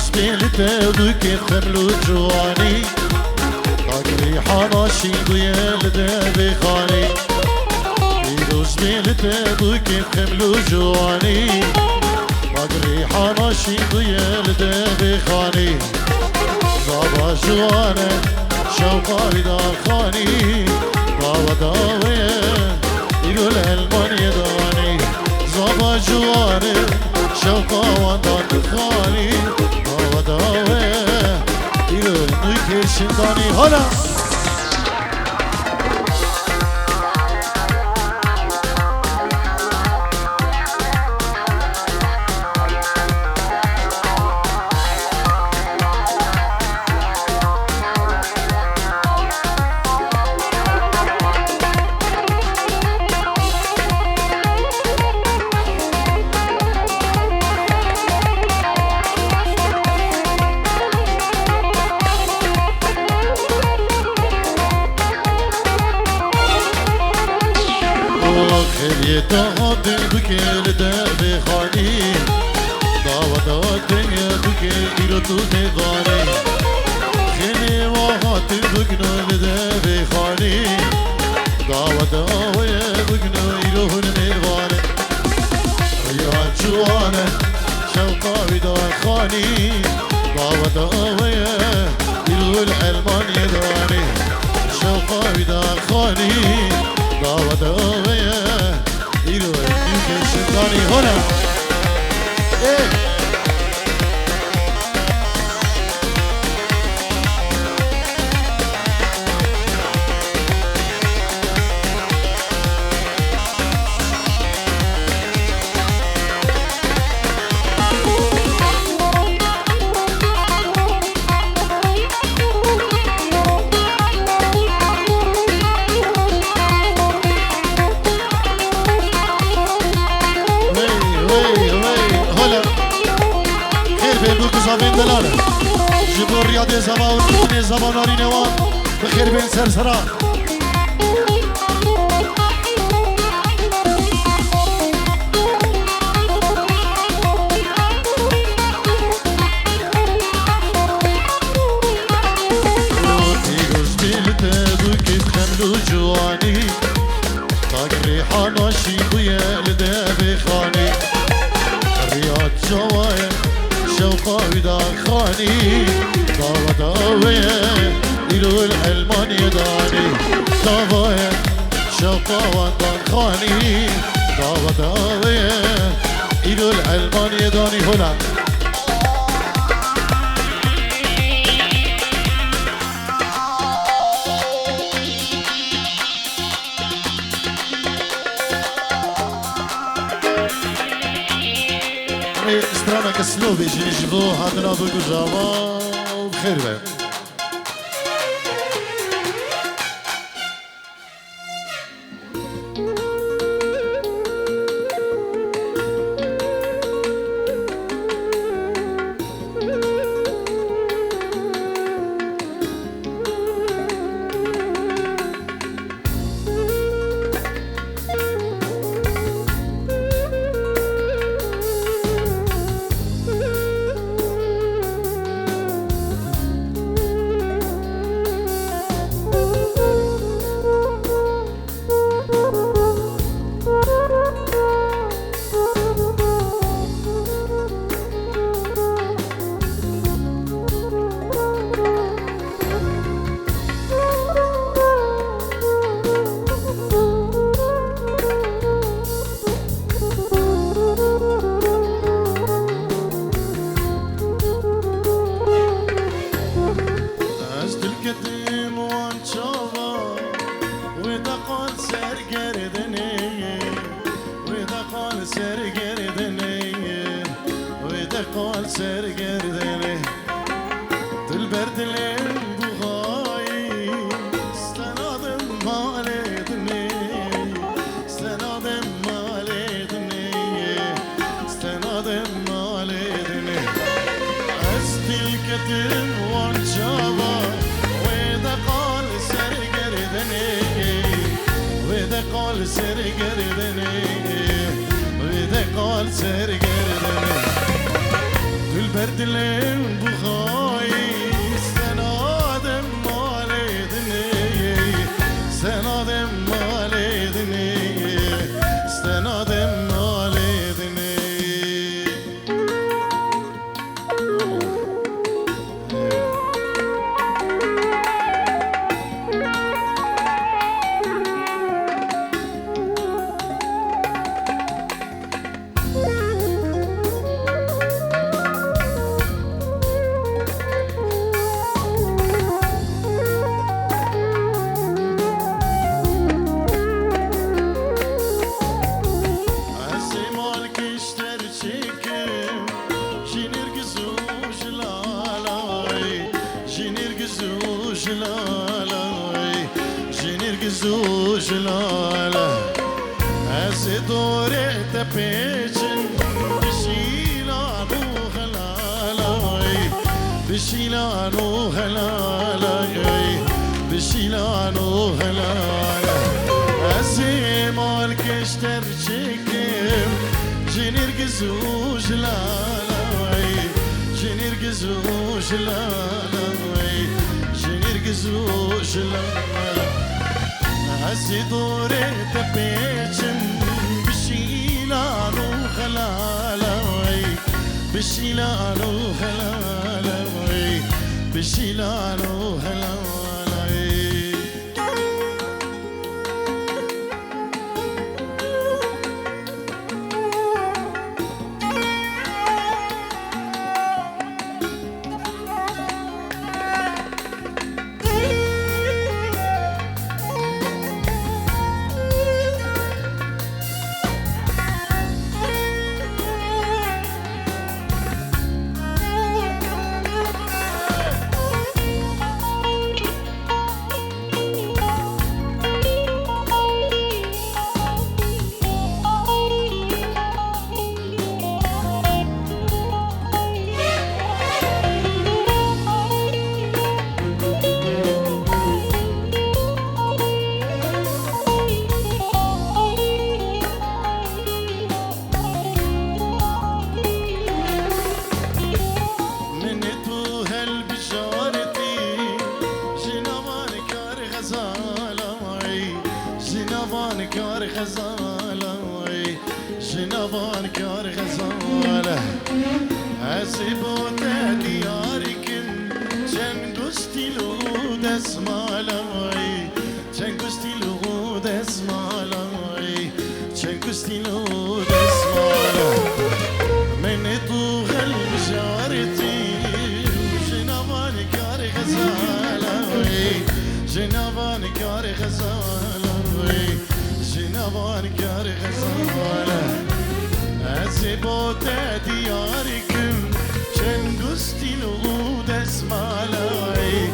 بيلته دوكي خملو جواني طاقري حناشي بيلده بخاني بيروز بيلته دوكي خملو جواني طاقري حناشي بيلده بخاني زابا جوانه شوقا بدار خاني ضاوة ضاوية يقول هالمن يداني زابا جوانه شوقا ودار خاني ضاوة ضاوية يقول نوكي شنداني هلا يتهادن بكل درب خاني دعوتاتن بكل إيرتو تغاني خيني وهاتن بكنو درب خاني دعوتاوي بكنو إيرو نغاني يا جوانا شوقا بدار خاني دعوتاوي إيرو الحلمان يداني شوقا بدار خاني دعوتاوي إيرو نيوكي شنداني هنا إيه زبان دلالة جبور رياضي زبان زباناري نوان بخير بين سرسران تيجوز بيلته دوكي خملو جواني طاقري حناشي بويا لده بخاني رياض جوايا شوقا بدار خاني ضاوة ضاوية إلو الحلمان يداني ضاوية شوقا ودار خاني ضاوة ضاوية إلو الحلمان يداني هنا استرامك سلوبي جيجبو هادنا بجوجاوا وبخير بيه قال سرگردنه دل بردلم بغایی استنادم مالدنه استنادم مالدنه استنادم مالدنه از دل کتم وان جاوا ویده قال سرگردنه ویده قال سرگردنه ویده قال سرگردنه دلم بخوای سنادم مال دنی سنادم مال دنی سنادم مال دنی جلاله از دوره تپیچن بشیلانو خلالای بشیلانو خلالای بشیلانو خلاله از مال کشتر چکم جنرگزو جلالای جنرگزو جلالای جنرگزو جلالای از دوره تپیچم بشیلانو خلالای بشیلانو خلالای بشیلانو خلالای جنوان کار غزاله عزیبوت دیارکن چنگستیلو دسمالای چنگستیلو دسمالای چنگستیلو دسمالا من تو قلب جارتی جنوان کار غزاله جنوان کار غزاله جنوان کار غزاله عزیبوت دیارکم چنگستیلو دسمالای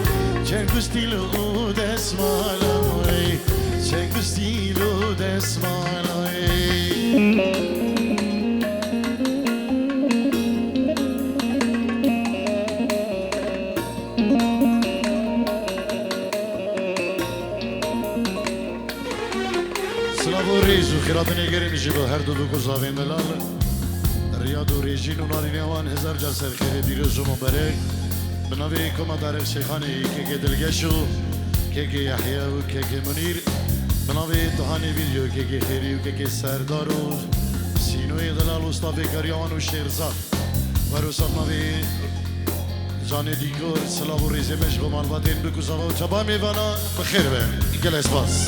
چنگستیلو دسمالای چنگستیلو دسمالای ریز و خیرات نگری میشه با هر دو گذاوی ملال ریاد و ریجین و نارینوان هزار جسر خیلی دیروز و مبرک بناوی کما دارق شیخانی که دلگشو که یحیی و که منیر بناوی تهانی ویدیو که خیری و که سردار و سینوی دلال و ستافی کریان و شیرزاد و روسا بناوی جان دیگر سلام و ریزی مشق و مالباتین بگذاوا و چبا میوانا بخیر بین گل اسپاس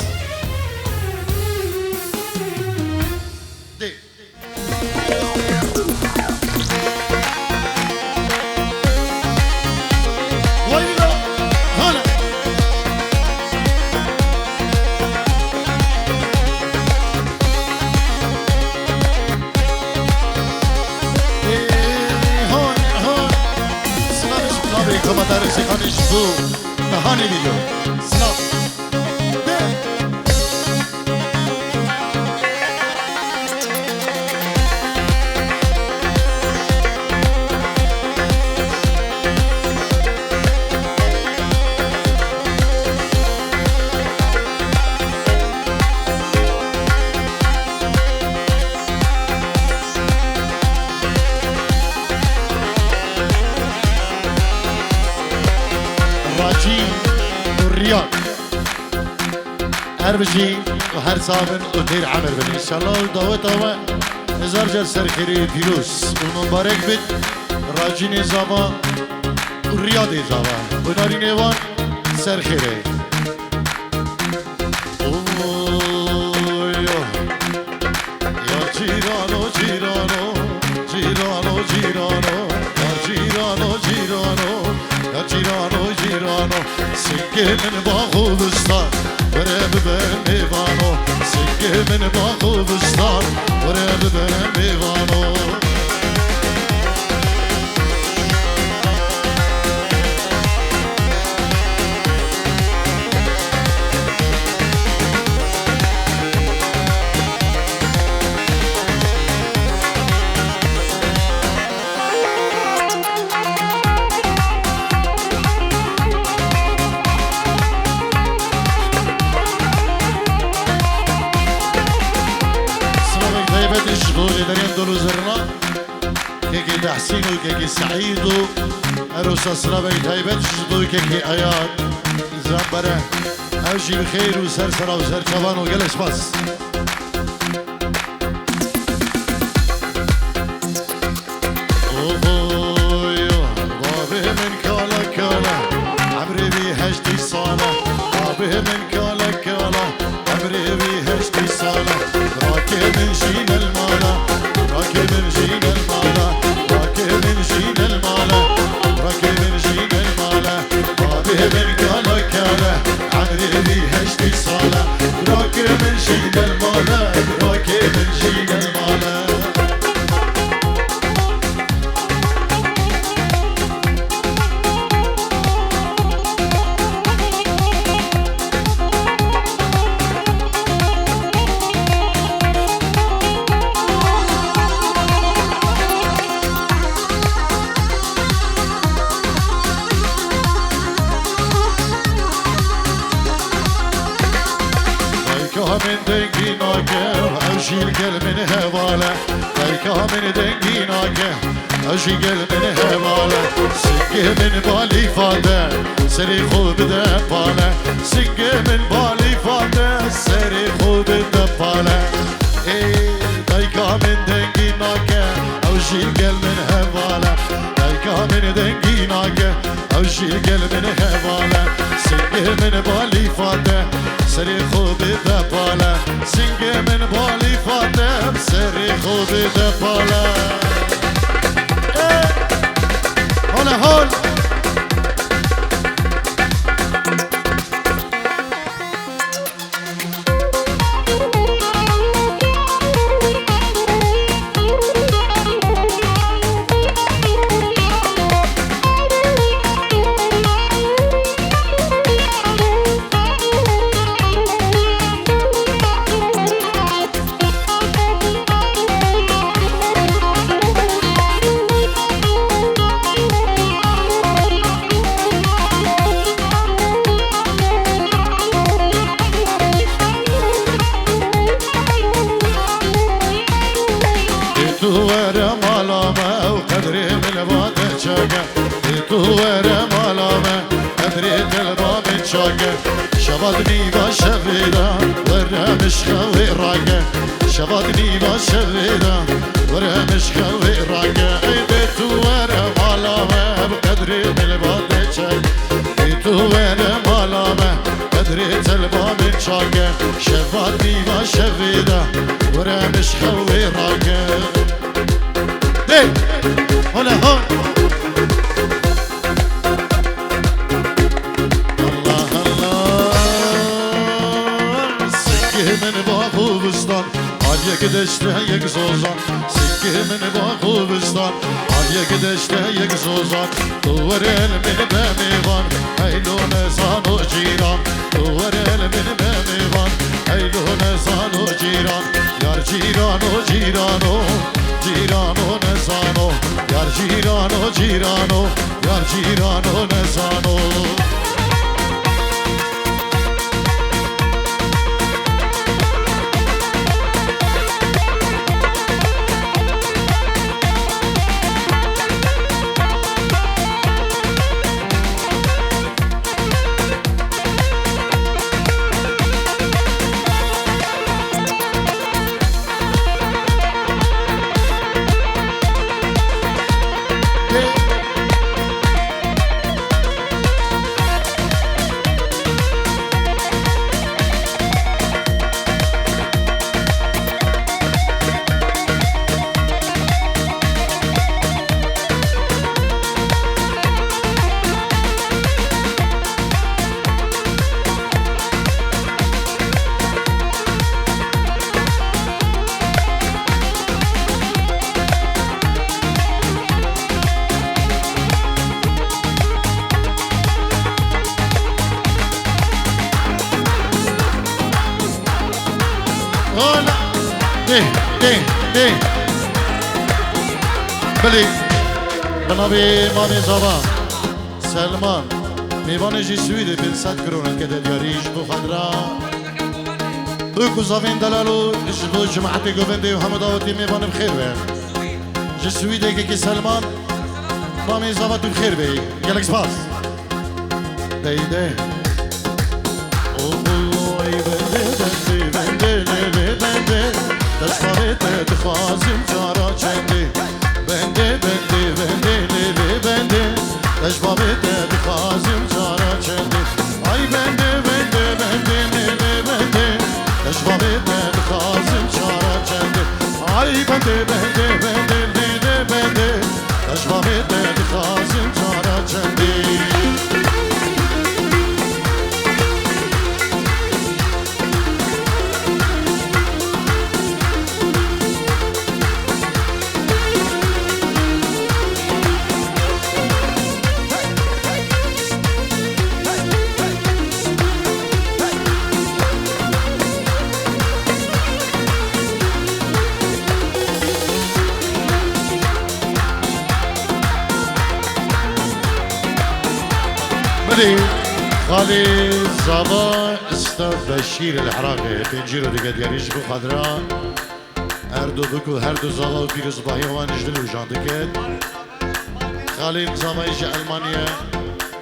Como dar esse canisco, na honey video, snap. راجی و ریاد هر بجی و هر صابن و دیر عمر بنی انشالله و دعوت آوه هزار جل سرخیری پیروز و مبارک بید راجی نظاما و ریاد نظاما و ناری نیوان سرخیری Girano, girano, girano, girano, girano, girano, girano, girano. Sikke min Bağubistan, vereb ben mevano. Sikke min Bağubistan, vereb ben mevano. كيكي تحسين وكيكي سعيد عروس أسرة بيت هيبت جدو كيكي آيات زنبرة أوجي بخير وسرسرة وسركبان وقلش بس بابي من كالا كالا عمري بهجتي صالة بابي من كالا كالا عمري بهجتي صالة راكب من جين المالا راكب من جين المالا راكب من جين المالا راكب من جين المالا بابي من كالا كالا عمري بهجتي صالة راكب من جين المالا راكب من جين المالا من دنگیناکه اوشیل گل من هواله دیکا من دنگیناکه اوشی گل من هواله سنگه من بالی فاده سری خوب دپاله سنگه من بالی فاده سری خوب دپاله دیکا من دنگیناکه اوشیل گل من هواله دیکا من دنگیناکه اوشیل گل من هواله سنگه من بالی فاده سری خوب دپاله سنگه من بالی فاطم سری خوب دپاله حال حال شبادني بشغيرة ورمش خوي راقة شبادني بشغيرة ورمش خوي راقة بيتو ورا مالامة بقدري بالباد شاق بيتو ورا مالامة قدري تلبا من شاقة شبادني بشغيرة ورمش خوي راقة دي هلا هون من Bağubistan Alya gideşte yek zozan Sikke min Bağubistan Alya gideşte yek zozan Duvar el min bemivan Eylo nezan o ciran Duvar el min bemivan Eylo nezan o ciran Yar ciran o ciran o Ciran o nezan o Yar ciran o ciran o Yar ciran o nezan o ايه ايه ايه بلي بنابي مامي زبا سلمان میوان جی سویده بین صد کرونه که دیاریش بخدرا اوکو زمین دلالو جلو جماعت گوونده و همه داوتی میوان بخیر به جی سویده که سلمان مامی زبا تو بخیر به گلک سپاس دیده اوه ای بنده بنده بنده بنده دستاویت دخوازم جارا چنده بنده بنده بنده بنده دشبابت دخوازم جارا چنده ای بنده بنده بنده بنده دشبابت دخوازم جارا چنده ای بنده بنده بنده بنده دشبابت دخوازم جارا چنده خالي زبا استاذ بشير العراقي بنجيرو ديگه دیاریش بو خضرا اردو بكو هردو زبا و پیروز باهی وان جدل و جان دکت خالي زبا جي المانيا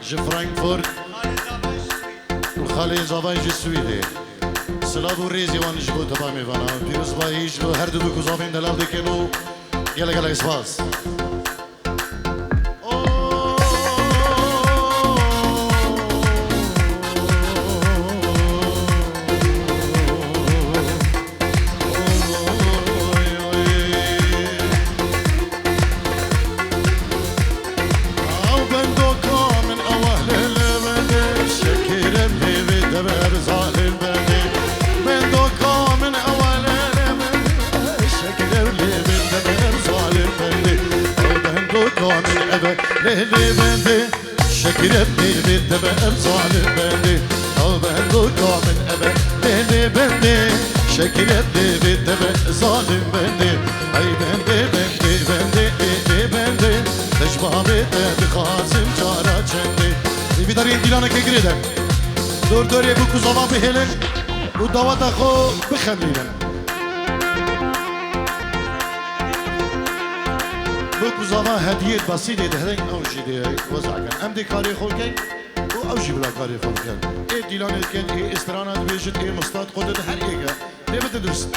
جي فرانكفورت و خالي زبا جي سويدي سلاب و ريزي وان جبو تبامي وانا پیروز باهی جبو هردو بكو زبا دلال دكنو يلا يلا اسفاس ليلي بندي شكل بني بالدبر ظالم بندي او بندوكو من ابد ليلي بندي شكل بني بالدبر ظالم بندي اي بندي بندي بندي بندي بندي تشبابي بخازم جارا چندي بيدارين ديلانا كجريدن دور دور يبوكو زمان بهلن ودوات اخو بخملينن بوكو زمان هدية بسيطة دهرين أو شيء ده وزع كان أم دي كاري خول كين أو شيء بلا كاري خول كين إيه ديلان كين إيه استرانات بيجت إيه مستاد قدرة هر إيه ليه بتدرس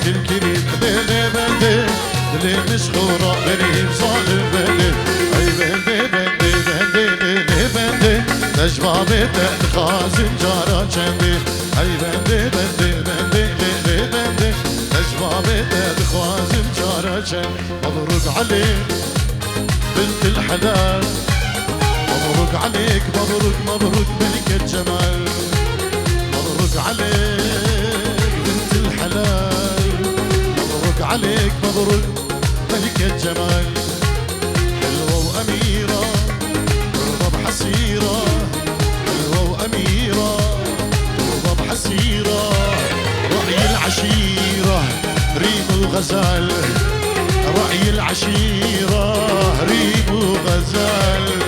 الكريم بندي بندي اللي مشهورة غريب ظالم بندي اي بندي بندي بندي بندي بندي تجبابي تخازن جارا چندي اي بندي بندي بندي بندي بندي تجبابي تخازن جارا چندي مبروك عليك بنت الحلال مبروك عليك مبروك مبروك ملك الجمال مبروك عليك بنت الحلال عليك مبروك ملك الجمال حلوة وأميرة ترضى بحسيرة حلوة وأميرة ترضى بحسيرة رأي العشيرة ريم وغزال رأي العشيرة ريم وغزال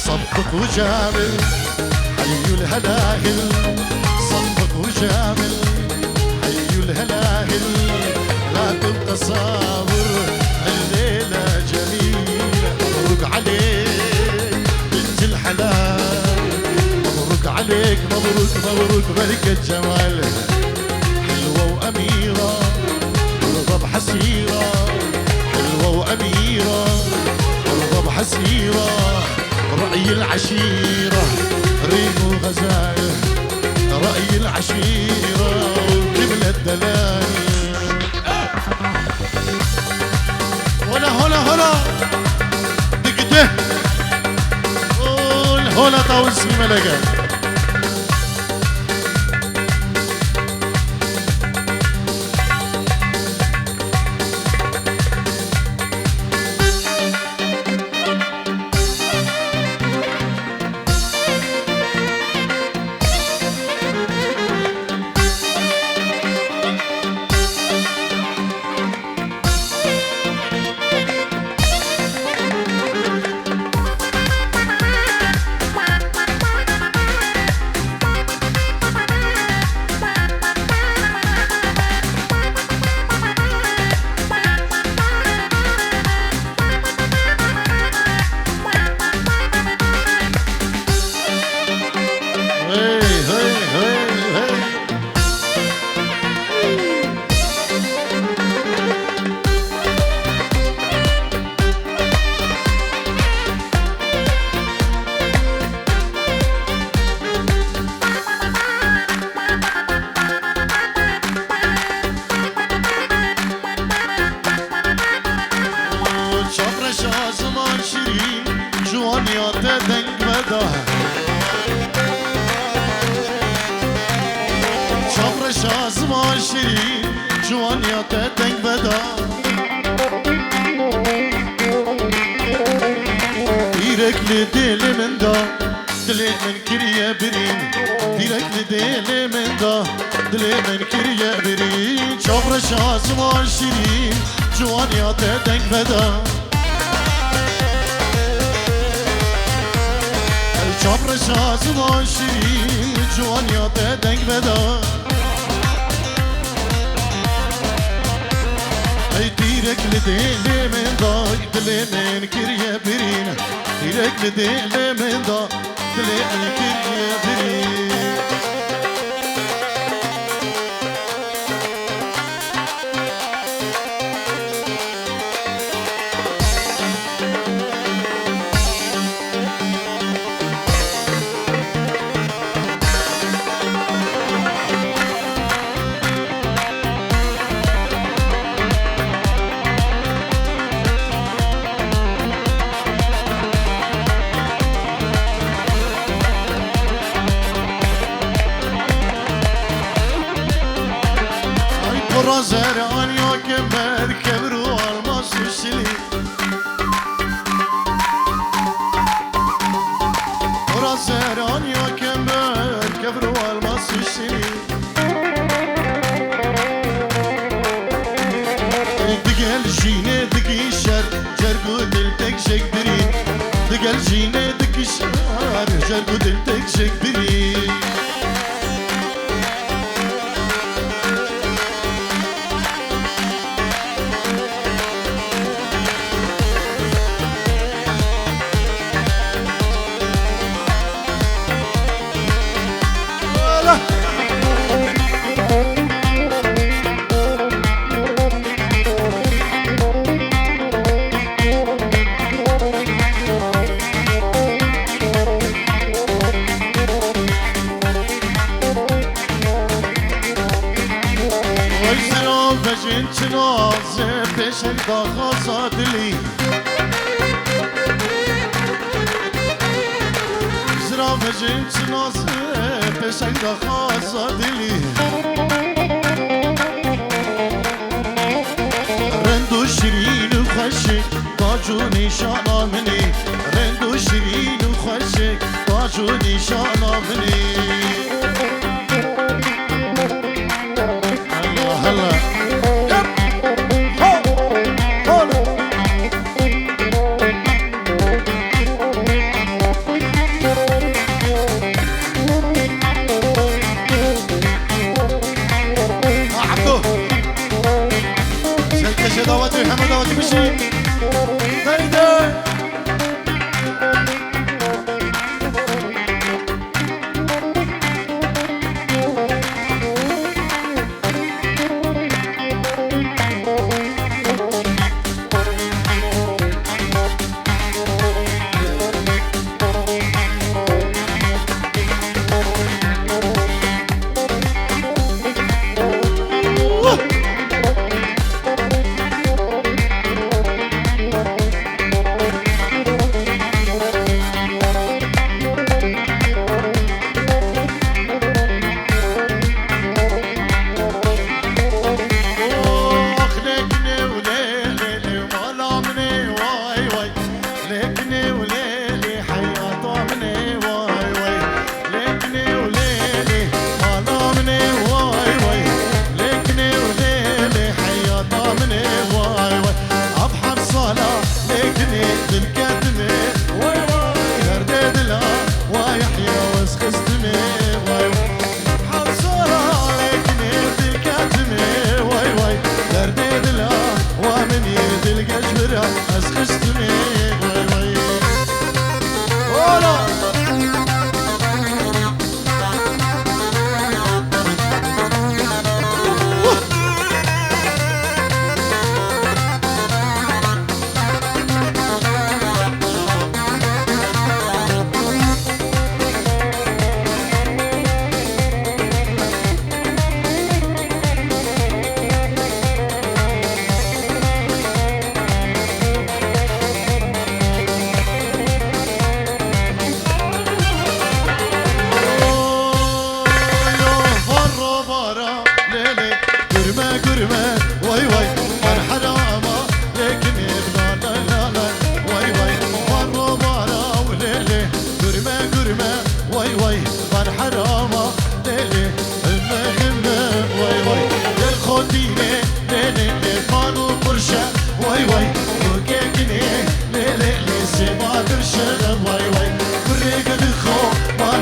صفق وجامل حي الهلاهل صفق وجامل حي الهلاهل لا تتصاور الليلة جميلة مبروك عليك بنت الحلال مبروك عليك مبروك مبروك ملكة جمال حلوة وأميرة ترضى بحسيرة حلوة وأميرة ترضى بحسيرة رأي العشيرة ريم وغزال رأي العشيرة وكمل الدلال هلا هلا هلا دقته قول هلا طاوسي ملقا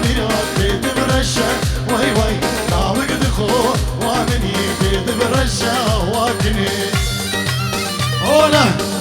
میراد بید برشه وای وای ناوگ دخو وامنی بید برشه واکنی اولا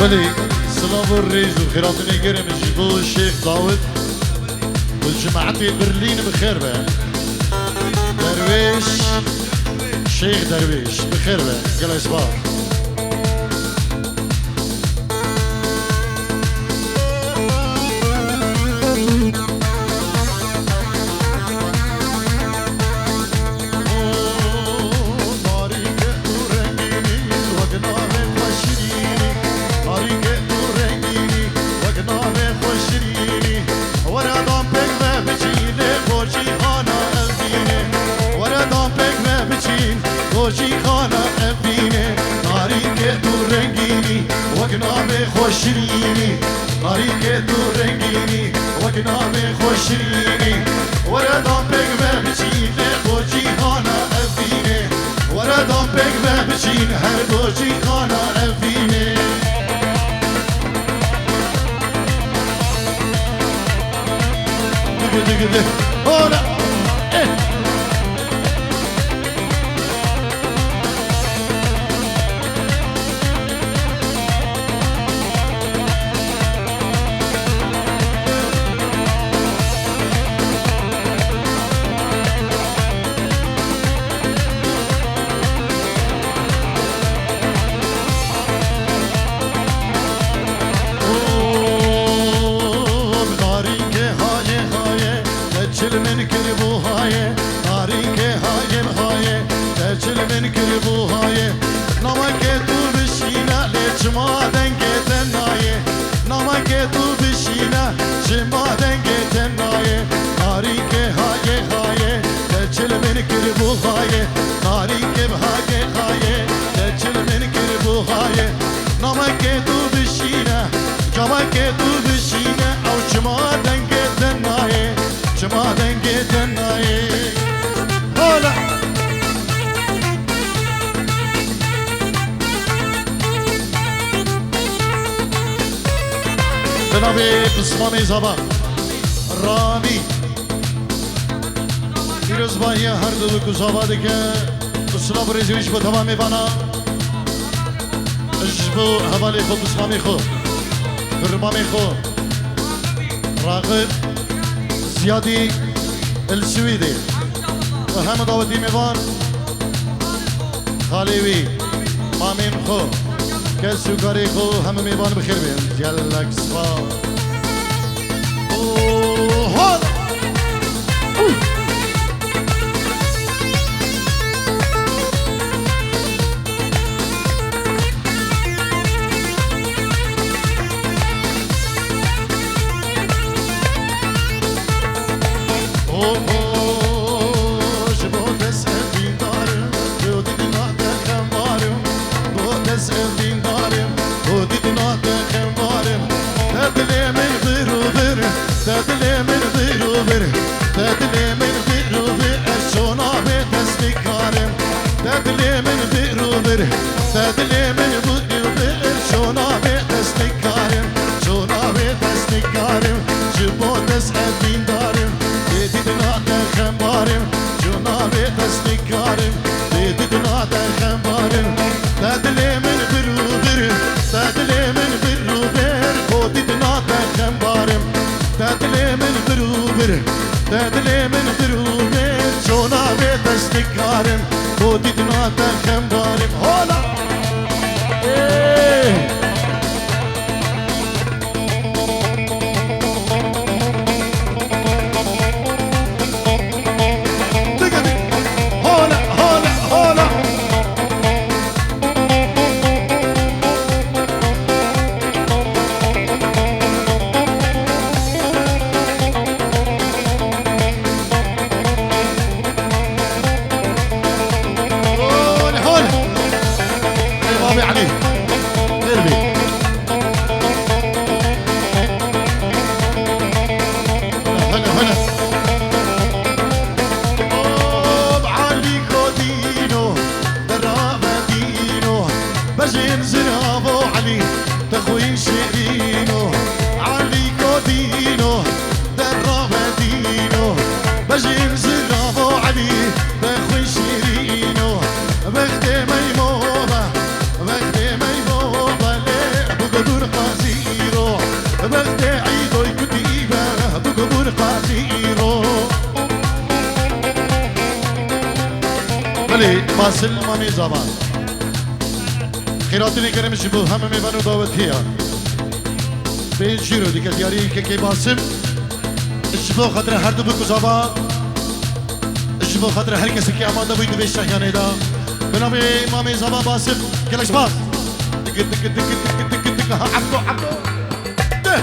بله سلام الرئيس وخيرات نيجيري من جبو الشيخ داود والجماعة برلين بخير بقى درويش شيخ درويش بخير بقى قال صباح خوشريني طريقة رنگيني وقنام خوشريني وردام بك بچين بوجي خانا افيني وردام بك بچين هر بوجي خانا افيني دق دق دق هولا جناب بسمانی زبان رامی پیروز بایی هر دو گزاباده که بسلام ریزویش با تمامی بنا اجبو حوالی خود بسمانی خود برمانی خود راغب زیادی السويدي وهم داودي ميوان خاليوي مامين خو كسو كاري خو هم ميوان بخير بين جلك صفا هون تدلي من دروبي شونا بتستكارم وديتنا تخمبارم هولا هولا هولا هولا عليه ارمي هلا هلا بعلي كودينو درابدينو بجين زرابو علي تخوين شيرينو علي كودينو درابدينو بجين زرابو علي تخوين شيرينو بختي ميمونة بختي ميمونة بقبور قاسيرو بختي عيدو كتيبة بقبور قاسيرو بلي باسل مامي زمان خيراتني كرم شبو هم ميبانو داوتيا بين جيرو ديك دياري كي باسم شبو خاطر هر دو بكو زبان شبو خاطر هر کسی که آماده بوید به شهیانه دا به نام امام زبان باسم کلش باز تک تک تک تک تک تک عبدو عبدو ده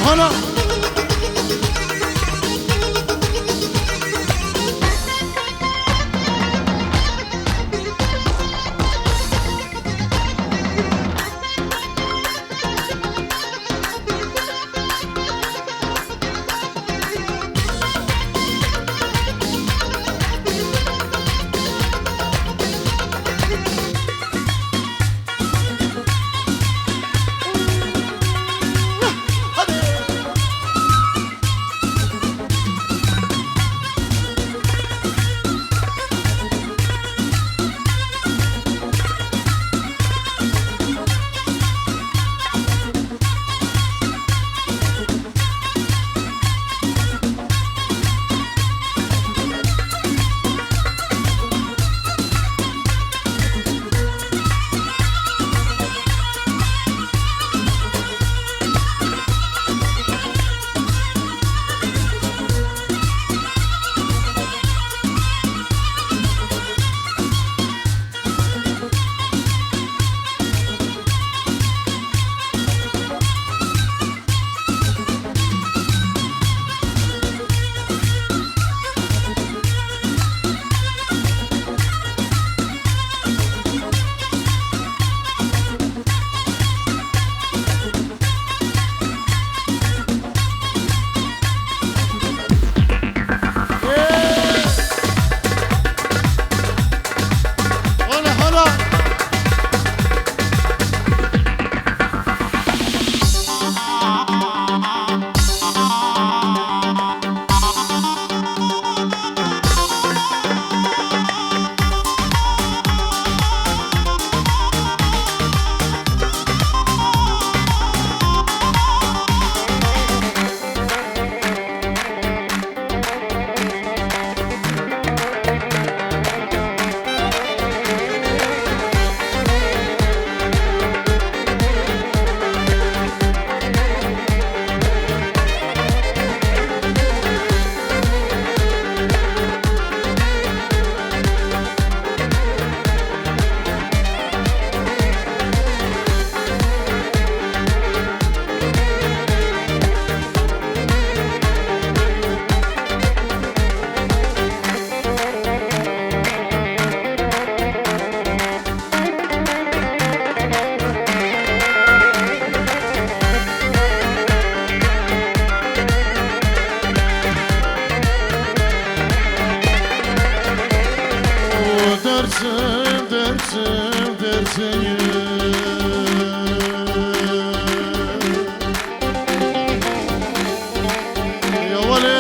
هلا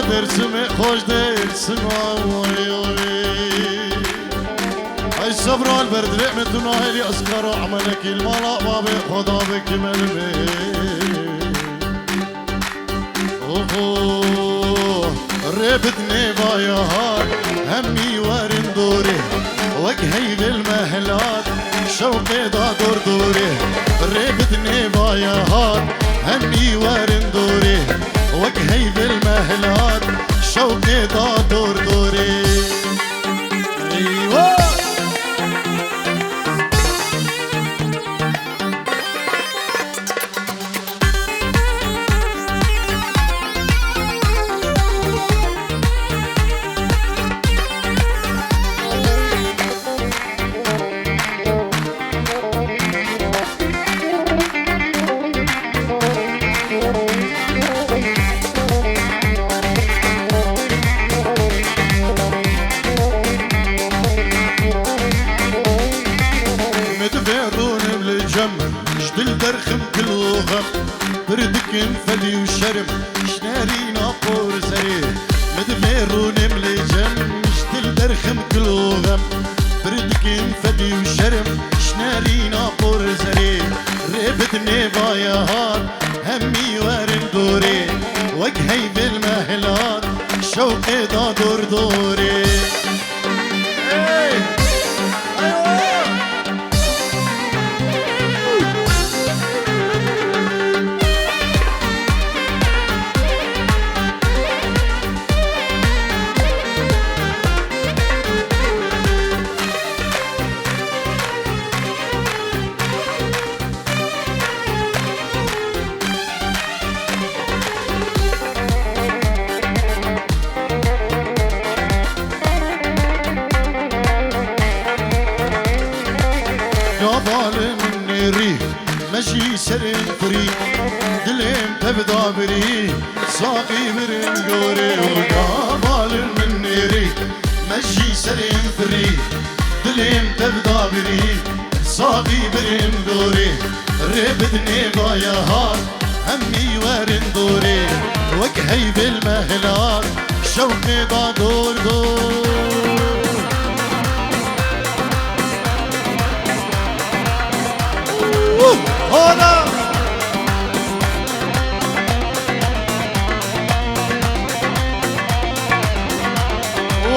درسم خوش درسم ای صبر البرد رحمتنا هلی اسکر عملك المالا باب خدا بكمل می ربتني بايهات همي ورن دوري وجهي بالمهلات شوقي دا دور دوري ربتني بايهات همي ورن دوري وجهي بالمهلات شوقي دا دور دوري ايوه شدل درخم كل غم بردك فدي وشرم شناري ناقور زري مدفيرون ملي جم شدل درخم كل غم بردك فدي وشرم شناري ناقور زري ريبتني بايهات همي ورن دوري وجهي بالمهلات شوقي دا دور دوري تبدا بري ساقي برن قوري وقابل من نيري مجي سليم فري دليم تبدا بري ساقي برن قوري ربدني ضايهات همي ورن دوري وجهي بالمهلات شوقي دا دور دور هنا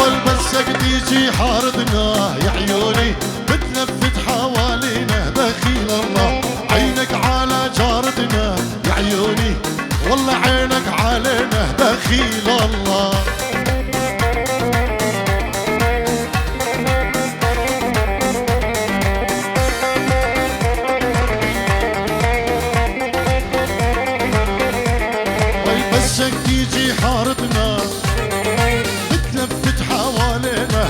والبسك تيجي حارتنا يا عيوني بتلفت حوالينا دخيل الله عينك على جارتنا يا عيوني والله عينك علينا دخيل الله والبسك تيجي حارتنا بتلفت حوالينا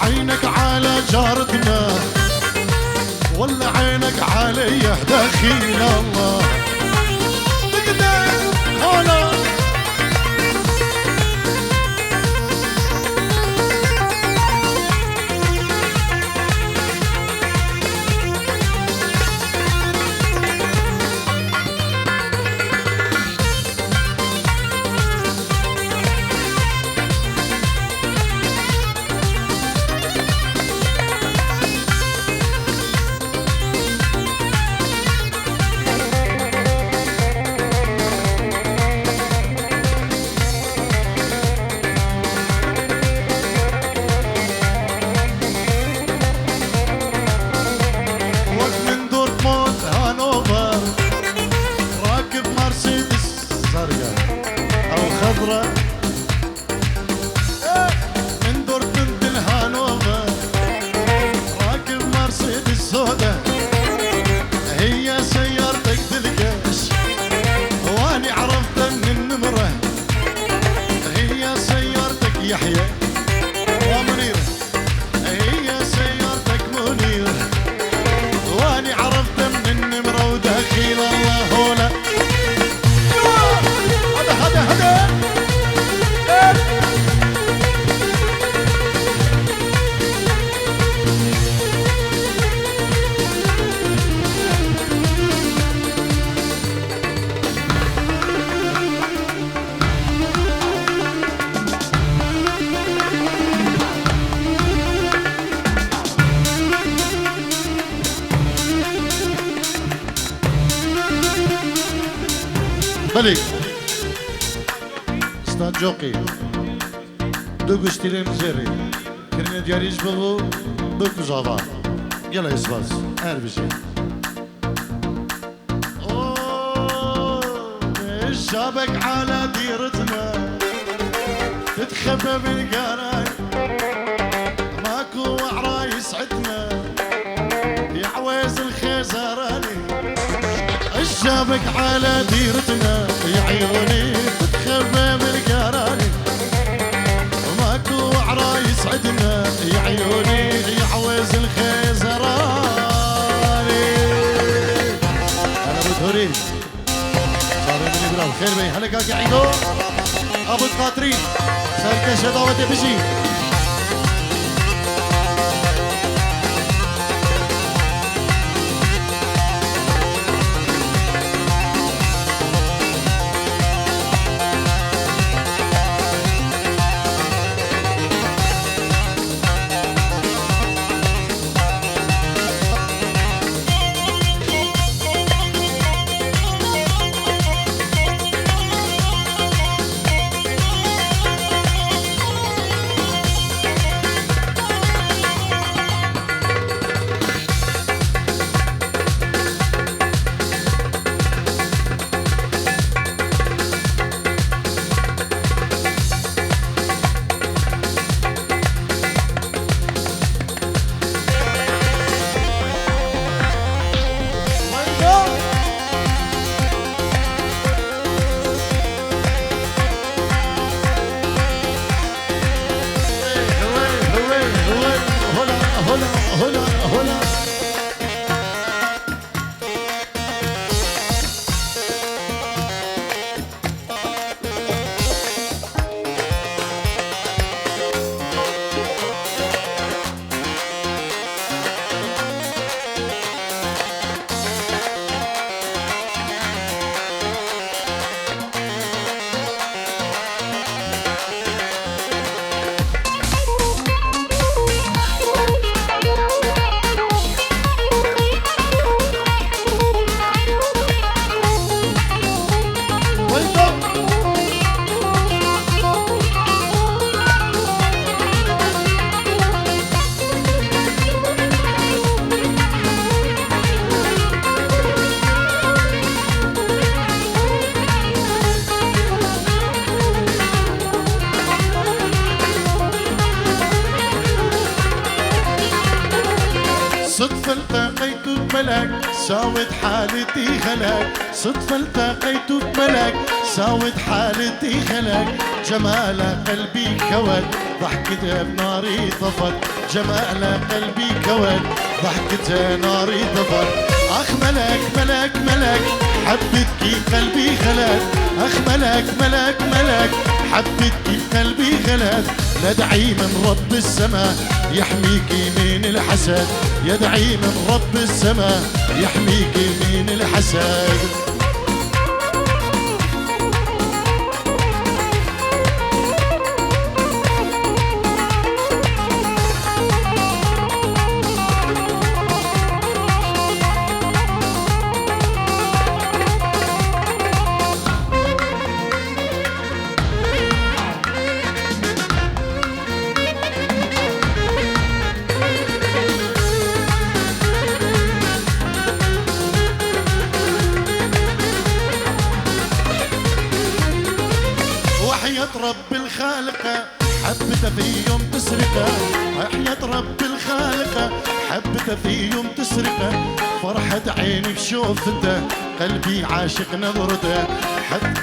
عينك على جارتنا والله عينك علي دخيل الله هلا من دورتموند الهانوفر راكب مرسيدس سودا هي سيارتك تلقاش واني عرفت من النمرة هي سيارتك يحيى ومنير هي سيارتك منير واني عرفت من النمرة ودخيل الله هولا هذا بلي استاد جوقي دو گشتیرم زیری کرنه دیاریش بلو دو کجاوا گلا اسواز هر بیشی الشابك على ديرتنا تتخبى بالقراي ماكو وعرا يسعدنا يا عويز الخيزراني الشابك على ديرتنا يا عيوني تتخبى بالقراني ماكو وعرا يسعدنا يا عيوني يا عويز الخيزراني انا بتهوري صار من يبراو خير بي هلك هاكي عيدو ابو القاطرين سالك شداوتي بشي ملك ساود حالتي خلق صدفة التقيت بملك ساود حالتي خلق جمال قلبي كود ضحكته بناري طفت جمال قلبي كود ضحكته ناري طفت اخ ملك ملك ملك حبتك قلبي خلق اخ ملك ملك ملك حبتك قلبي خلق ندعي من رب السماء يحميكي من الحسد يدعي من رب السماء يحميكي من الحسد رب الخالقة حبته في يوم تسرقه وحياة رب الخالقة حبته في يوم تسرقه فرحة عيني بشوفته قلبي عاشق نظرته حب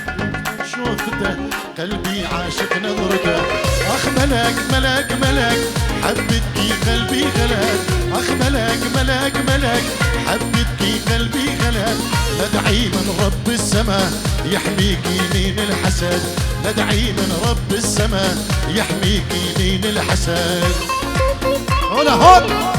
شوفته قلبي عاشق نظرته اخ ملك ملك ملك حبتكي قلبي غلت اخ ملك ملك ملك حبتكي قلبي غلت ندعي من رب السماء يحميكي من الحسد ندعي من رب السماء يحميكي من الحسد هنا هون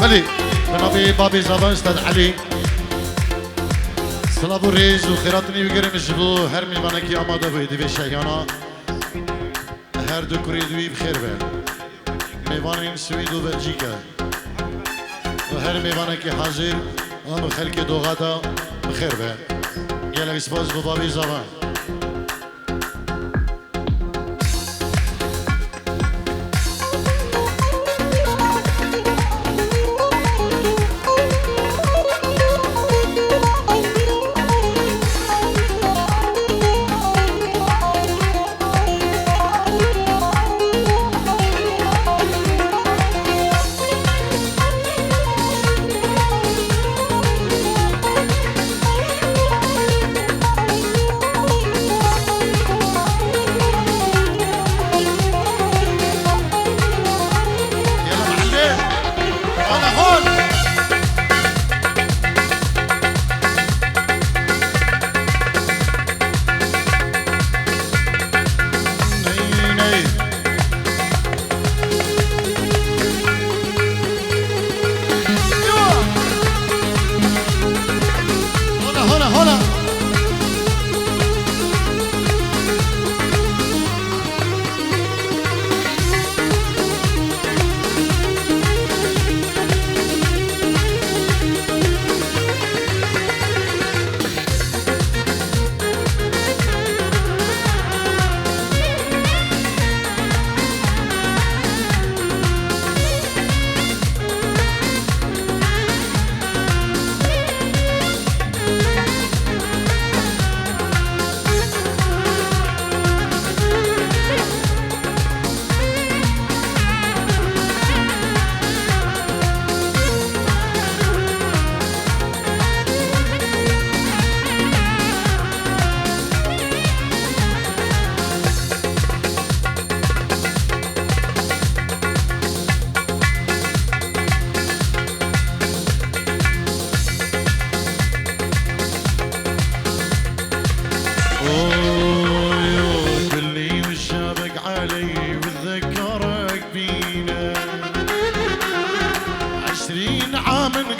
علي بنبي بابي زبان استاذ علي سلابو ريز وخيراتني بقرم الجبو هر ميوانكي آماده بيدي في شيانا هر دو كريدوي بخير بين ميوانين سويد و بلجيكا وهر ميوانكي حاضر هم خلق دوغاتا بخير بين گلک سپاس بو بابي زبان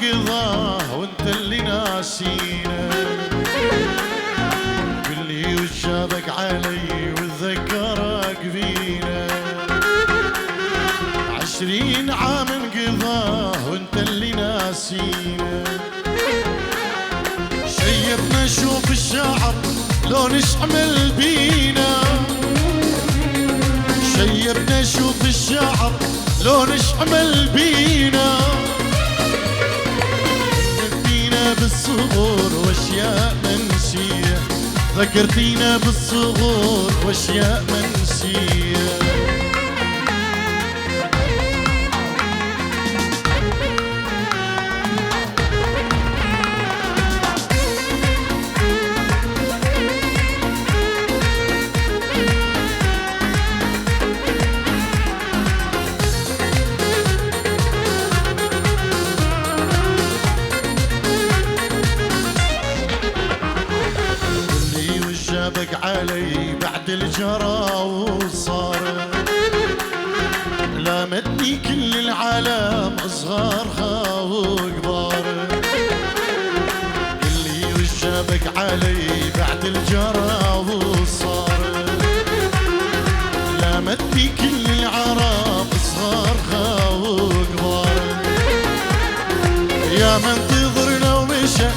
قضاه وانت اللي ناسينا باللي وشابك علي وتذكرك فينا 20 عام قضاه وانت اللي ناسينا شيبنا شوف الشعر لو نشعمل بينا شيبنا شوف الشعر لون شعمل بينا ذكرتينا بالصغور واشياء منسية ذكرتينا بالصغور واشياء منسية شابك علي بعد الجرى وصار لامتني كل العالم اصغارها وكبار اللي وشابك علي بعد الجرى وصار لامتني كل العرب اصغارها وكبار يا من تضرنا ومشى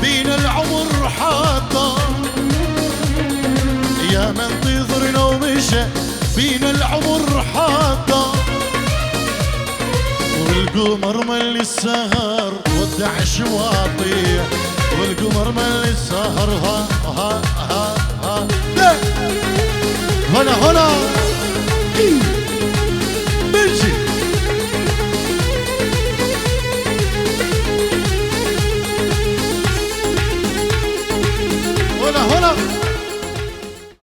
بينا العمر حاطه يا من تضرنا ومشى بينا العمر حاطة والقمر مل السهر ودع شواطيه والقمر مل السهر ها ها ها ها هنا هنا بنجي هنا هنا